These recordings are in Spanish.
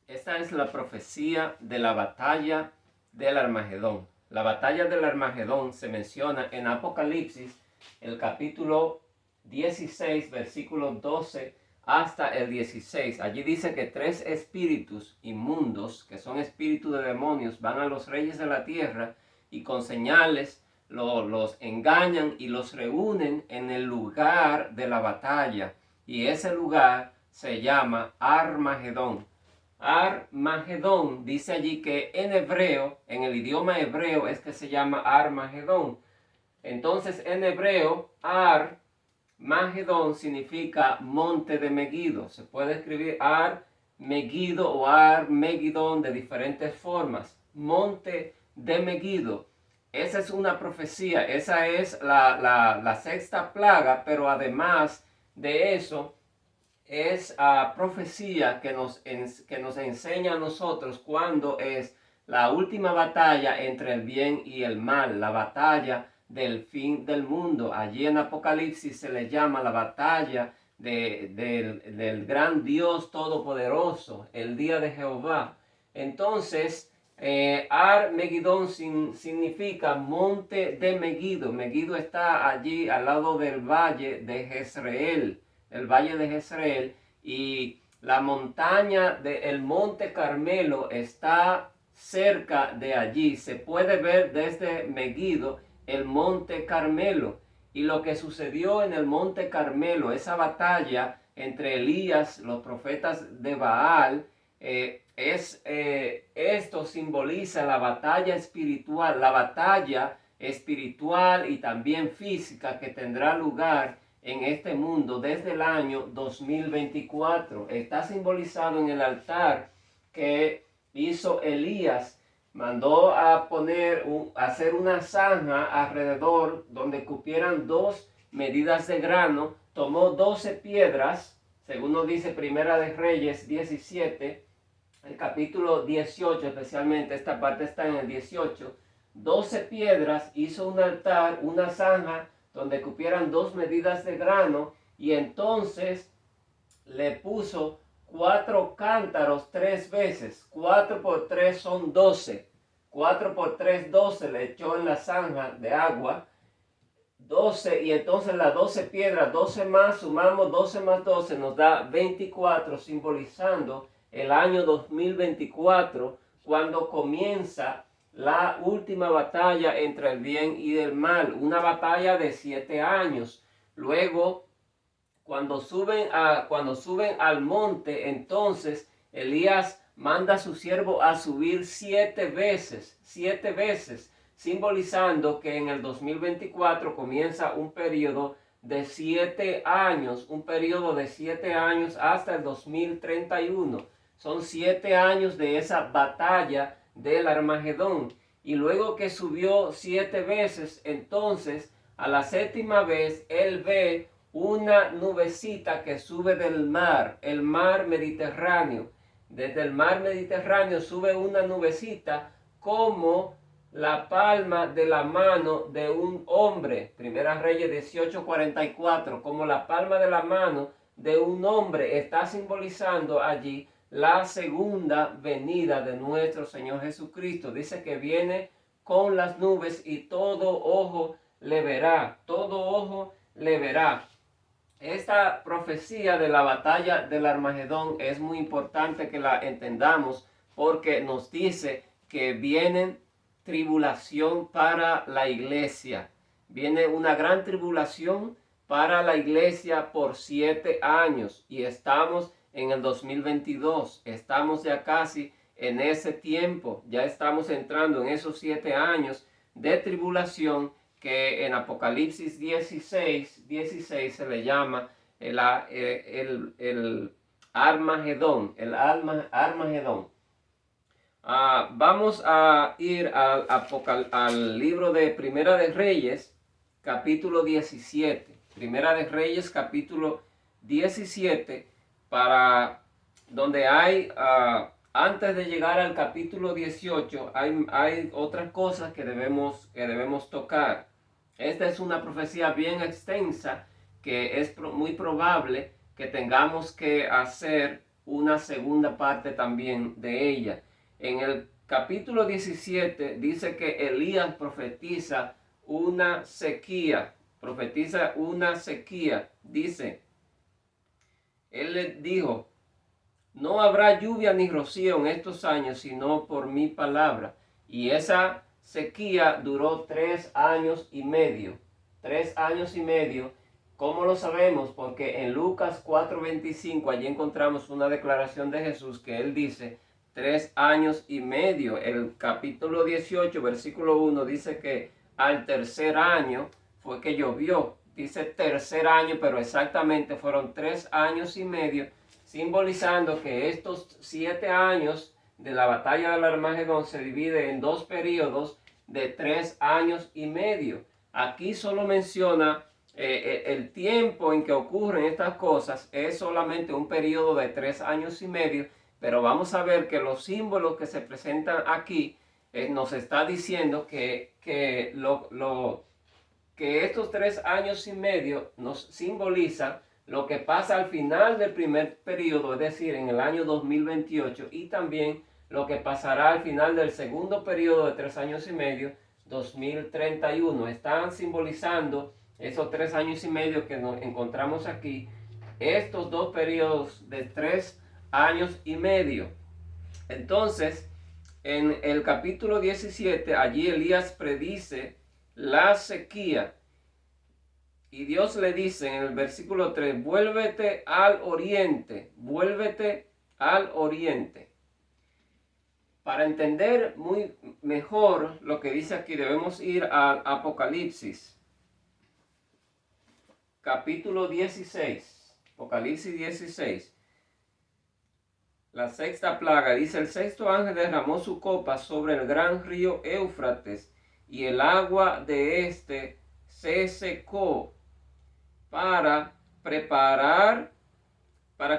Esta es la profecía de la batalla del Armagedón. La batalla del Armagedón se menciona en Apocalipsis, el capítulo 16, versículos 12 hasta el 16. Allí dice que tres espíritus inmundos, que son espíritus de demonios, van a los reyes de la tierra y con señales los engañan y los reúnen en el lugar de la batalla. Y ese lugar se llama Armagedón. Armagedón dice allí que en hebreo, en el idioma hebreo es que se llama Armagedón. Entonces en hebreo, Armagedón significa monte de Megiddo. Se puede escribir Ar-Megiddo o Armagedón de diferentes formas. Monte de Megiddo. Esa es una profecía, esa es la sexta plaga, pero además de eso, es profecía que nos enseña a nosotros cuándo es la última batalla entre el bien y el mal, la batalla del fin del mundo. Allí en Apocalipsis se le llama la batalla del gran Dios Todopoderoso, el día de Jehová. Entonces, Ar-Megidón significa monte de Megiddo. Megiddo está allí al lado del valle de Jezreel, el valle de Jezreel, y la montaña del monte Carmelo está cerca de allí. Se puede ver desde Megiddo el monte Carmelo. Y lo que sucedió en el monte Carmelo, esa batalla entre Elías, los profetas de Baal, esto simboliza la batalla espiritual y también física que tendrá lugar en este mundo desde el año 2024. Está simbolizado en el altar que hizo Elías. Mandó a hacer una zanja alrededor donde cupieran 2 medidas de grano. Tomó 12 piedras, según nos dice Primera de Reyes 17, el capítulo 18, especialmente esta parte está en el 18. 12 piedras, hizo un altar, una zanja donde cupieran 2 medidas de grano, y entonces le puso 4 cántaros 3 veces. 4 por 3 son 12. 4 por 3, 12 le echó en la zanja de agua. 12, y entonces las 12 piedras, 12 más, sumamos 12 más 12, nos da 24, simbolizando el año 2024, cuando comienza la última batalla entre el bien y el mal, una batalla de 7 años. Luego, cuando suben al monte, entonces Elías manda a su siervo a subir 7 veces, simbolizando que en el 2024 comienza un periodo de 7 años, hasta el 2031. Son 7 años de esa batalla del Armagedón. Y luego que subió 7 veces, entonces a la séptima vez él ve una nubecita que sube del mar, el mar Mediterráneo. Desde el mar Mediterráneo sube una nubecita como la palma de la mano de un hombre. Primera Reyes 18:44, como la palma de la mano de un hombre. Está simbolizando allí la segunda venida de nuestro Señor Jesucristo. Dice que viene con las nubes y todo ojo le verá, todo ojo le verá. Esta profecía de la batalla del Armagedón es muy importante que la entendamos, porque nos dice que viene tribulación para la iglesia. Viene una gran tribulación para la iglesia por 7 años, y estamos en el 2022. Estamos ya casi en ese tiempo. Ya estamos entrando en esos 7 años de tribulación, que en Apocalipsis 16 se le llama el Armagedón. Armagedón. Vamos a ir al libro de Primera de Reyes, capítulo 17. Primera de Reyes, capítulo 17, para donde hay... antes de llegar al capítulo 18, hay otras cosas que debemos tocar. Esta es una profecía bien extensa, que es muy probable que tengamos que hacer una segunda parte también de ella. En el capítulo 17 dice que Elías profetiza una sequía. Dice, él le dijo, no habrá lluvia ni rocío en estos años, sino por mi palabra. Y esa sequía duró 3 años y medio. 3 años y medio. ¿Cómo lo sabemos? Porque en Lucas 4:25 allí encontramos una declaración de Jesús que él dice 3 años y medio. El capítulo 18, versículo 1 dice que al tercer año fue que llovió. Dice tercer año, pero exactamente fueron 3 años y medio, simbolizando que estos 7 años de la batalla del Armagedón se divide en 2 periodos de 3 años y medio. Aquí solo menciona el tiempo en que ocurren estas cosas, es solamente un periodo de 3 años y medio, pero vamos a ver que los símbolos que se presentan aquí nos está diciendo que estos 3 años y medio nos simbolizan lo que pasa al final del primer periodo, es decir, en el año 2028, y también lo que pasará al final del segundo periodo de 3 años y medio, 2031. Están simbolizando esos 3 años y medio que nos encontramos aquí, estos 2 periodos de 3 años y medio. Entonces, en el capítulo 17, allí Elías predice la sequía. Y Dios le dice en el versículo 3, vuélvete al oriente, vuélvete al oriente. Para entender muy mejor lo que dice aquí, debemos ir al Apocalipsis, capítulo 16, Apocalipsis 16. La sexta plaga dice, el sexto ángel derramó su copa sobre el gran río Éufrates, y el agua de éste se secó para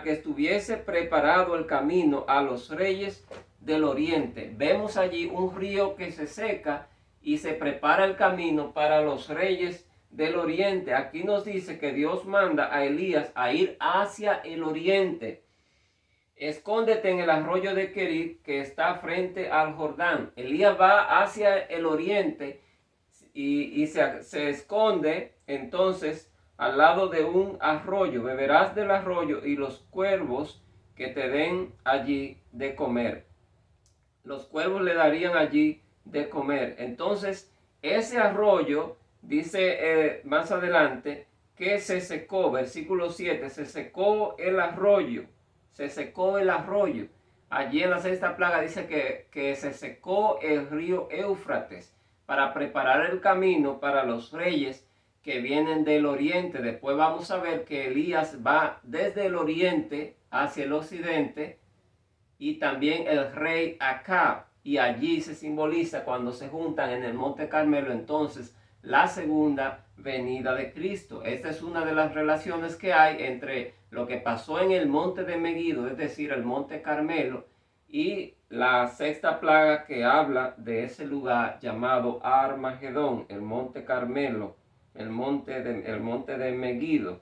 que estuviese preparado el camino a los reyes del oriente. Vemos allí un río que se seca y se prepara el camino para los reyes del oriente. Aquí nos dice que Dios manda a Elías a ir hacia el oriente. Escóndete en el arroyo de Kerit que está frente al Jordán. Elías va hacia el oriente y se esconde entonces al lado de un arroyo. Beberás del arroyo y los cuervos que te den allí de comer. Los cuervos le darían allí de comer. Entonces ese arroyo, dice más adelante, que se secó, versículo 7, se secó el arroyo. Se secó el arroyo. Allí en la sexta plaga dice que se secó el río Éufrates para preparar el camino para los reyes que vienen del oriente. Después vamos a ver que Elías va desde el oriente hacia el occidente, y también el rey Acab, y allí se simboliza cuando se juntan en el Monte Carmelo entonces la segunda venida de Cristo. Esta es una de las relaciones que hay entre lo que pasó en el monte de Megido, es decir, el Monte Carmelo, y la sexta plaga que habla de ese lugar llamado Armagedón, el Monte Carmelo, el monte de Megido.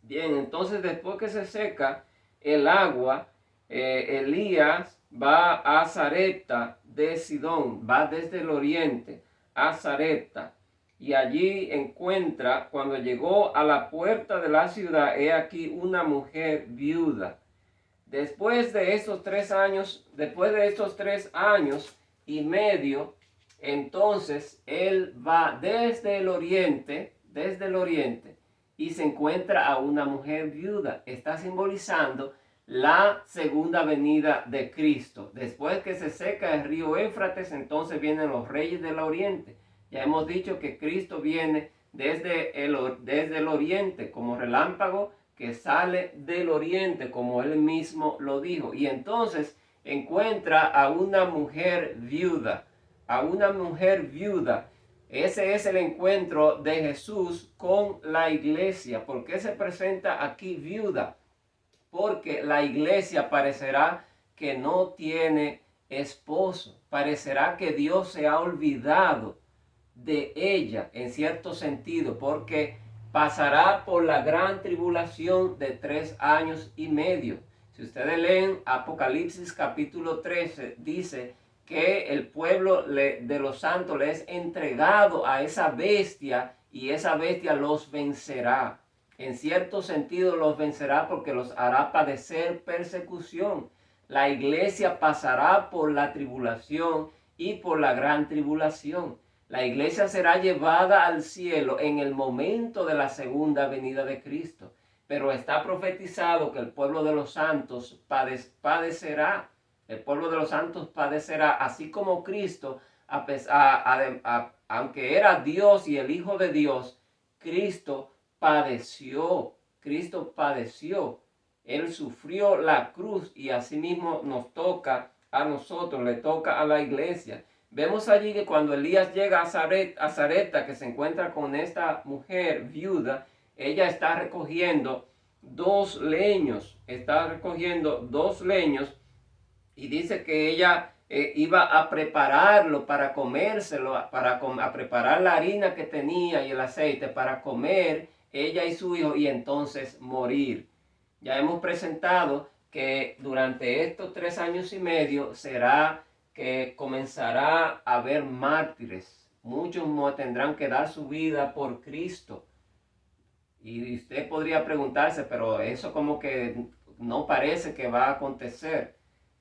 Bien, entonces después que se seca el agua, Elías va a Sarepta de Sidón, va desde el oriente a Sarepta, y allí encuentra, cuando llegó a la puerta de la ciudad, he aquí una mujer viuda. Después de estos 3 años y medio, entonces él va desde el oriente, y se encuentra a una mujer viuda. Está simbolizando la segunda venida de Cristo. Después que se seca el río Éufrates, entonces vienen los reyes del oriente. Ya hemos dicho que Cristo viene desde el oriente como relámpago que sale del oriente, como él mismo lo dijo. Y entonces encuentra a una mujer viuda, Ese es el encuentro de Jesús con la iglesia. ¿Por qué se presenta aquí viuda? Porque la iglesia parecerá que no tiene esposo. Parecerá que Dios se ha olvidado de ella en cierto sentido, porque pasará por la gran tribulación de 3 años y medio. Si ustedes leen Apocalipsis capítulo 13, dice que el pueblo de los santos les es entregado a esa bestia y esa bestia los vencerá. En cierto sentido los vencerá porque los hará padecer persecución. La iglesia pasará por la tribulación y por la gran tribulación. La iglesia será llevada al cielo en el momento de la segunda venida de Cristo. Pero está profetizado que el pueblo de los santos padecerá. El pueblo de los santos padecerá, así como Cristo, aunque era Dios y el Hijo de Dios, Cristo padeció. Cristo padeció. Él sufrió la cruz y asimismo nos toca a nosotros, le toca a la iglesia. Vemos allí que cuando Elías llega a Sarepta, que se encuentra con esta mujer viuda, ella está recogiendo dos leños, y dice que ella iba a prepararlo para comérselo, a preparar la harina que tenía y el aceite para comer ella y su hijo y entonces morir. Ya hemos presentado que durante estos 3 años y medio será que comenzará a haber mártires. Muchos tendrán que dar su vida por Cristo. Y usted podría preguntarse, pero eso como que no parece que va a acontecer.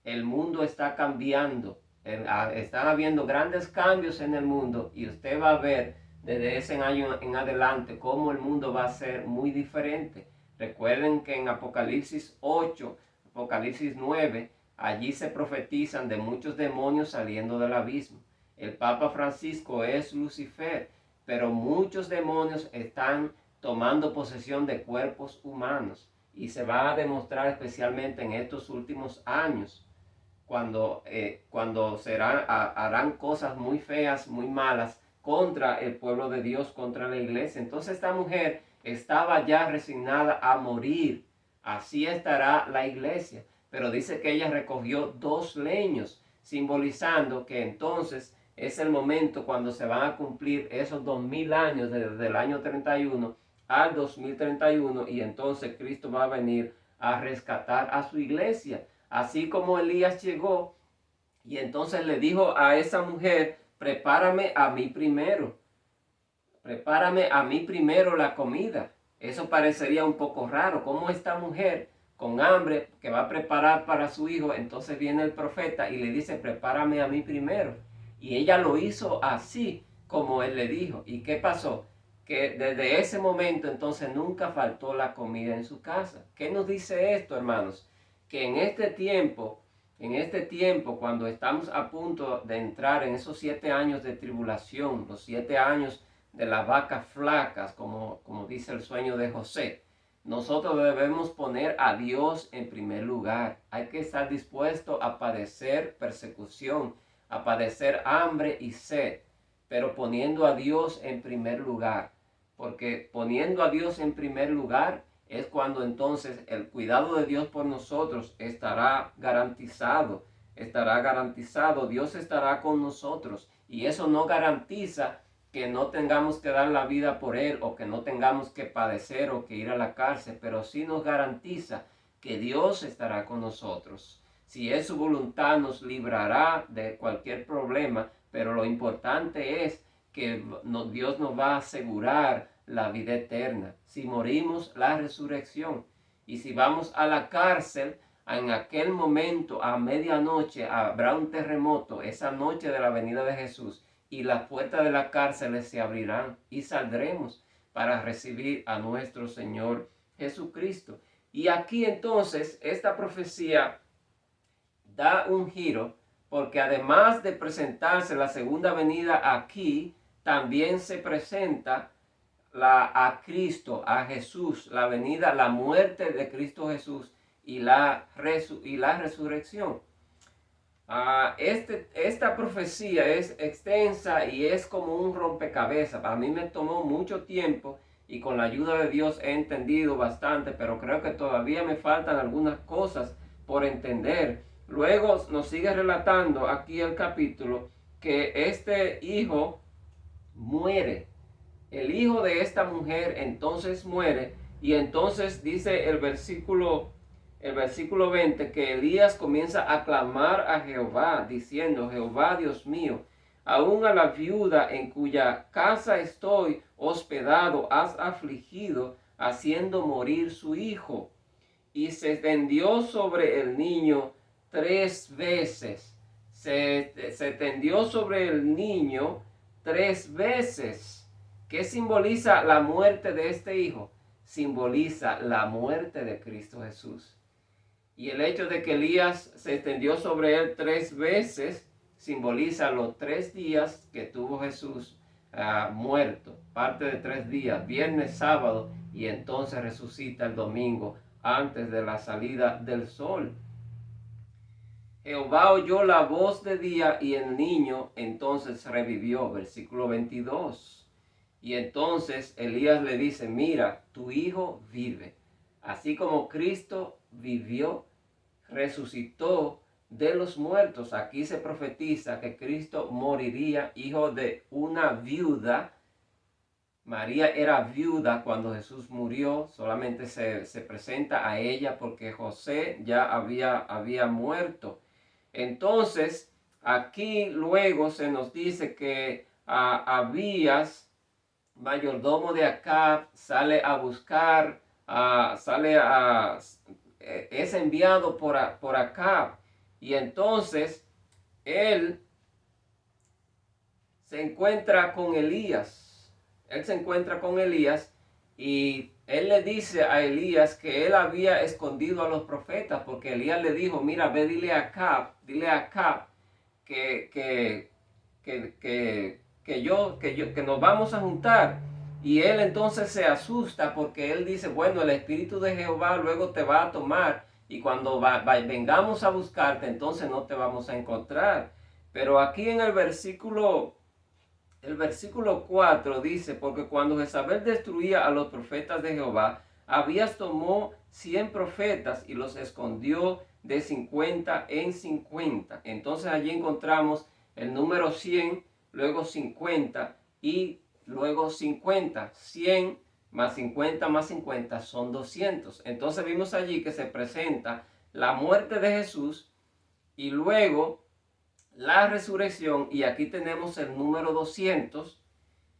El mundo está cambiando. Están habiendo grandes cambios en el mundo y usted va a ver desde ese año en adelante cómo el mundo va a ser muy diferente. Recuerden que en Apocalipsis 8, Apocalipsis 9, allí se profetizan de muchos demonios saliendo del abismo. El Papa Francisco es Lucifer, pero muchos demonios están tomando posesión de cuerpos humanos y se va a demostrar especialmente en estos últimos años cuando harán cosas muy feas, muy malas contra el pueblo de Dios, contra la iglesia. Entonces esta mujer estaba ya resignada a morir. Así estará la iglesia. Pero dice que ella recogió 2 leños, simbolizando que entonces es el momento cuando se van a cumplir esos 2000 años desde el año 31 al 2031 y entonces Cristo va a venir a rescatar a su iglesia. Así como Elías llegó y entonces le dijo a esa mujer, prepárame a mí primero la comida. Eso parecería un poco raro, como esta mujer con hambre que va a preparar para su hijo, entonces viene el profeta y le dice, prepárame a mí primero. Y ella lo hizo así como él le dijo. ¿Y qué pasó? Que desde ese momento entonces nunca faltó la comida en su casa. ¿Qué nos dice esto, hermanos? Que en este tiempo, cuando estamos a punto de entrar en esos 7 años de tribulación, los 7 años de las vacas flacas, como dice el sueño de José, nosotros debemos poner a Dios en primer lugar. Hay que estar dispuesto a padecer persecución, a padecer hambre y sed, pero poniendo a Dios en primer lugar. Porque poniendo a Dios en primer lugar es cuando entonces el cuidado de Dios por nosotros estará garantizado. Dios estará con nosotros. Y eso no garantiza que no tengamos que dar la vida por Él o que no tengamos que padecer o que ir a la cárcel, pero sí nos garantiza que Dios estará con nosotros. Si es su voluntad, nos librará de cualquier problema, pero lo importante es que Dios nos va a asegurar la vida eterna. Si morimos, la resurrección. Y si vamos a la cárcel, en aquel momento, a medianoche, habrá un terremoto, esa noche de la venida de Jesús, y las puertas de la cárcel se abrirán y saldremos para recibir a nuestro Señor Jesucristo. Y aquí entonces esta profecía da un giro, porque además de presentarse la segunda venida aquí, también se presenta a Cristo, a Jesús, la venida, la muerte de Cristo Jesús y la resurrección. Esta profecía es extensa y es como un rompecabezas. Para mí me tomó mucho tiempo y con la ayuda de Dios he entendido bastante, pero creo que todavía me faltan algunas cosas por entender. Luego nos sigue relatando aquí el capítulo que este hijo muere. El hijo de esta mujer entonces muere y entonces dice el versículo el versículo 20, que Elías comienza a clamar a Jehová, diciendo: Jehová Dios mío, aún a la viuda en cuya casa estoy hospedado has afligido, haciendo morir su hijo. Y se tendió sobre el niño 3 veces. Se tendió sobre el niño 3 veces. ¿Qué simboliza la muerte de este hijo? Simboliza la muerte de Cristo Jesús. Y el hecho de que Elías se extendió sobre él 3 veces simboliza los 3 días que tuvo Jesús muerto, parte de 3 días, viernes, sábado, y entonces resucita el domingo antes de la salida del sol. Jehová oyó la voz de día y el niño entonces revivió, versículo 22. Y entonces Elías le dice: mira, tu hijo vive. Así como Cristo vivió, resucitó de los muertos. Aquí se profetiza que Cristo moriría, hijo de una viuda. María era viuda cuando Jesús murió, solamente se presenta a ella porque José ya había muerto. Entonces, aquí luego se nos dice que Abías, mayordomo de Acab, sale a buscar, es enviado por Acab. Y entonces él se encuentra con Elías. Él se encuentra con Elías y él le dice a Elías que él había escondido a los profetas, porque Elías le dijo: mira, ve, dile a Acab que nos vamos a juntar. Y él entonces se asusta porque él dice: bueno, el Espíritu de Jehová luego te va a tomar y cuando vengamos a buscarte, entonces no te vamos a encontrar. Pero aquí en el versículo 4 dice: porque cuando Jezabel destruía a los profetas de Jehová, Abías tomó 100 profetas y los escondió de 50 en 50. Entonces allí encontramos el número 100, luego 50 y luego 50. 100 más 50 más 50 son 200. Entonces vimos allí que se presenta la muerte de Jesús y luego la resurrección, y aquí tenemos el número 200,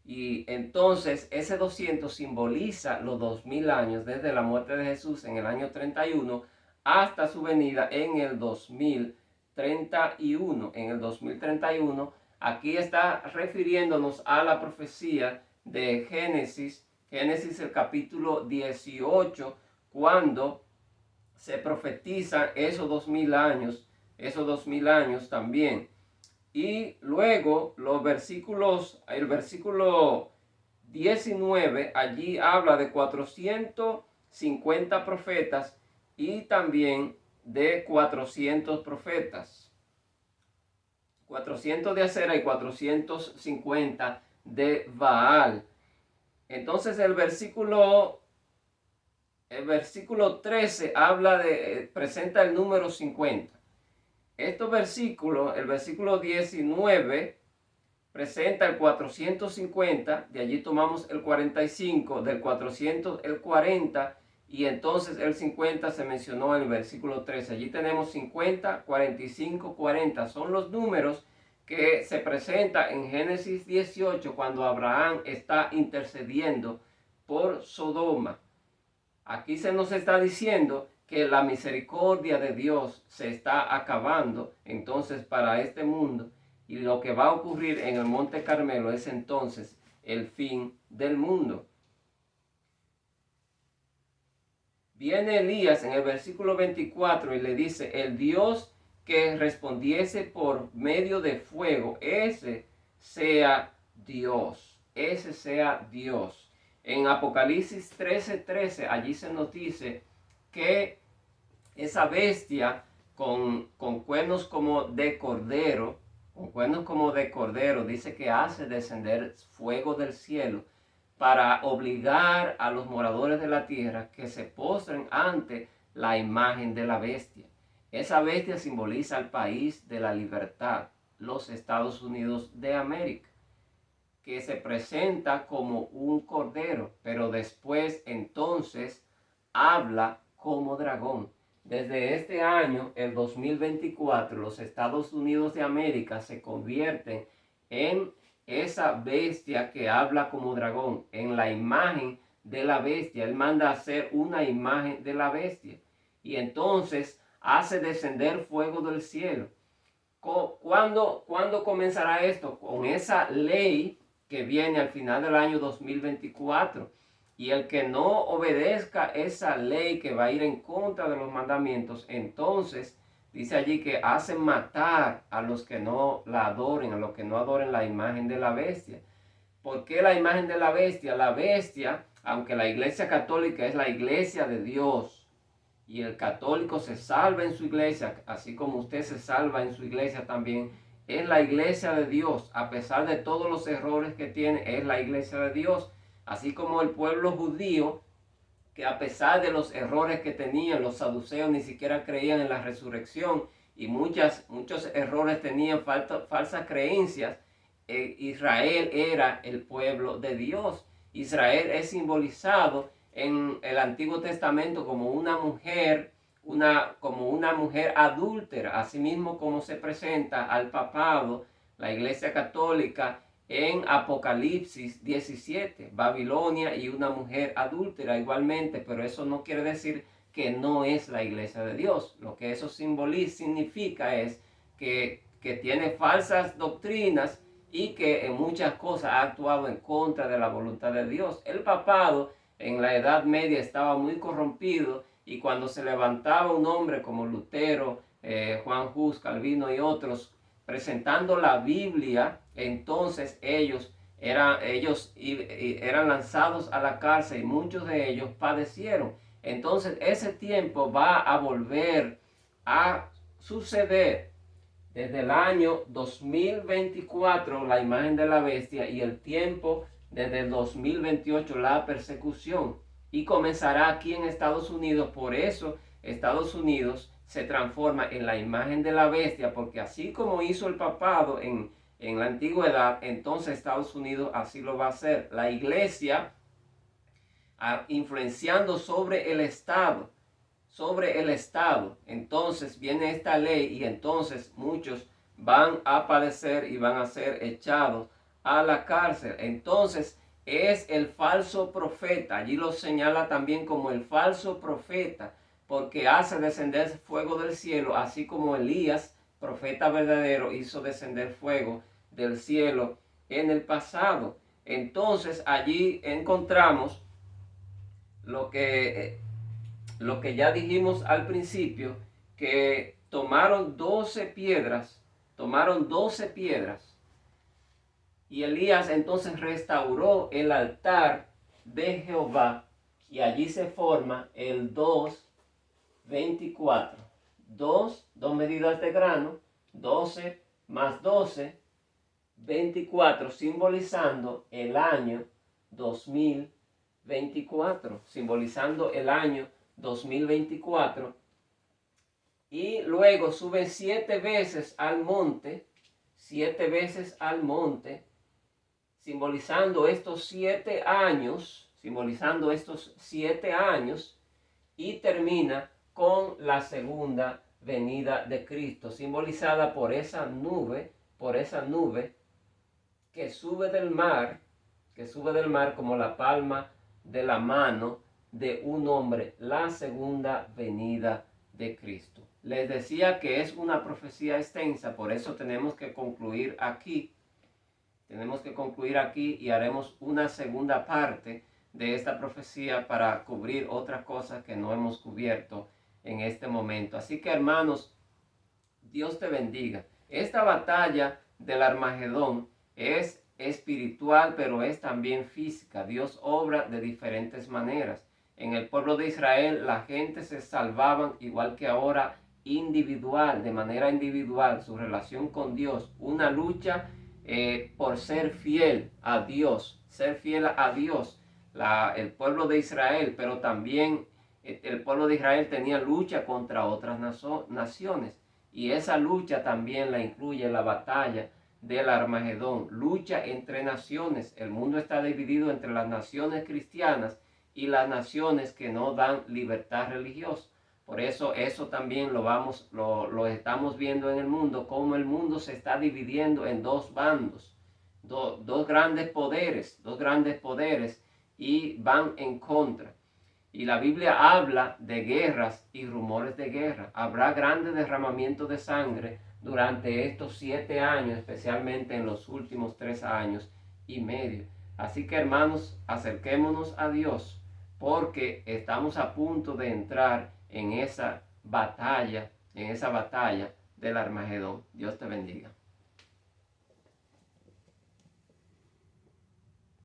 y entonces ese 200 simboliza los 2000 años desde la muerte de Jesús en el año 31 hasta su venida en el 2031. En el 2031, aquí está refiriéndonos a la profecía de Génesis el capítulo 18, cuando se profetizan esos 2000 años también. Y luego el versículo 19, allí habla de 450 profetas y también de 400 profetas. 400 de Acera y 450 de Baal. Entonces el versículo 13 presenta el número 50. Estos versículos, el versículo 19 presenta el 450, de allí tomamos el 45, del 400 el 40, y entonces el 50 se mencionó en el versículo 13. Allí tenemos 50, 45, 40. Son los números que se presentan en Génesis 18 cuando Abraham está intercediendo por Sodoma. Aquí se nos está diciendo que la misericordia de Dios se está acabando entonces para este mundo, y lo que va a ocurrir en el Monte Carmelo es entonces el fin del mundo. Viene Elías en el versículo 24 y le dice: el Dios que respondiese por medio de fuego, ese sea Dios, ese sea Dios. En Apocalipsis 13:13, allí se nos dice que esa bestia con cuernos como de cordero, dice que hace descender fuego del cielo para obligar a los moradores de la tierra que se postren ante la imagen de la bestia. Esa bestia simboliza el país de la libertad, los Estados Unidos de América, que se presenta como un cordero, pero después entonces habla como dragón. Desde este año, el 2024, los Estados Unidos de América se convierten en esa bestia que habla como dragón, en la imagen de la bestia. Él manda a hacer una imagen de la bestia y entonces hace descender fuego del cielo. ¿Cuándo comenzará esto? Con esa ley que viene al final del año 2024. Y el que no obedezca esa ley que va a ir en contra de los mandamientos, entonces dice allí que hacen matar a los que no la adoren, a los que no adoren la imagen de la bestia. ¿Por qué la imagen de la bestia? La bestia, aunque la iglesia católica es la iglesia de Dios, y el católico se salva en su iglesia, así como usted se salva en su iglesia también, es la iglesia de Dios. A pesar de todos los errores que tiene, es la iglesia de Dios. Así como el pueblo judío, que a pesar de los errores que tenían, los saduceos ni siquiera creían en la resurrección y muchos errores tenían, falsas creencias. Israel era el pueblo de Dios. Israel es simbolizado en el Antiguo Testamento como una mujer, como una mujer adúltera, asimismo como se presenta al papado, la Iglesia Católica, en Apocalipsis 17, Babilonia y una mujer adúltera igualmente, pero eso no quiere decir que no es la iglesia de Dios. Lo que eso significa es que tiene falsas doctrinas y que en muchas cosas ha actuado en contra de la voluntad de Dios. El papado en la Edad Media estaba muy corrompido y cuando se levantaba un hombre como Lutero, Juan Hus, Calvino y otros, presentando la Biblia, entonces ellos eran lanzados a la cárcel y muchos de ellos padecieron. Entonces ese tiempo va a volver a suceder desde el año 2024, la imagen de la bestia, y el tiempo desde el 2028, la persecución. Y comenzará aquí en Estados Unidos. Por eso Estados Unidos se transforma en la imagen de la bestia, porque así como hizo el papado en la antigüedad, entonces Estados Unidos así lo va a hacer. La iglesia influenciando sobre el Estado, entonces viene esta ley y entonces muchos van a padecer y van a ser echados a la cárcel. Entonces es el falso profeta, allí lo señala también como el falso profeta, porque hace descender fuego del cielo, así como Elías, profeta verdadero, hizo descender fuego del cielo en el pasado. Entonces allí encontramos lo que ya dijimos al principio, que tomaron 12 piedras, y Elías entonces restauró el altar de Jehová y allí se forma el 2:24. Dos medidas de grano, 12 más 12, 24, simbolizando el año 2024, simbolizando el año 2024. Y luego suben 7 veces al monte, simbolizando estos 7 años, y termina con la segunda venida de Cristo, simbolizada por esa nube que sube del mar como la palma de la mano de un hombre, la segunda venida de Cristo. Les decía que es una profecía extensa, por eso tenemos que concluir aquí. Y haremos una segunda parte de esta profecía para cubrir otras cosas que no hemos cubierto en este momento. Así que, hermanos, Dios te bendiga. Esta batalla del Armagedón es espiritual, pero es también física. Dios obra de diferentes maneras. En el pueblo de Israel la gente se salvaban igual que ahora, de manera individual, su relación con Dios, una lucha por ser fiel a Dios, el pueblo de Israel, pero también el pueblo de Israel tenía lucha contra otras naciones, y esa lucha también la incluye la batalla del Armagedón, lucha entre naciones. El mundo está dividido entre las naciones cristianas y las naciones que no dan libertad religiosa. Por eso también lo estamos viendo en el mundo, cómo el mundo se está dividiendo en dos bandos, dos grandes poderes y van en contra. Y la Biblia habla de guerras y rumores de guerra. Habrá grandes derramamientos de sangre durante estos 7 años, especialmente en los últimos 3 años y medio. Así que, hermanos, acerquémonos a Dios, porque estamos a punto de entrar en esa batalla del Armagedón. Dios te bendiga.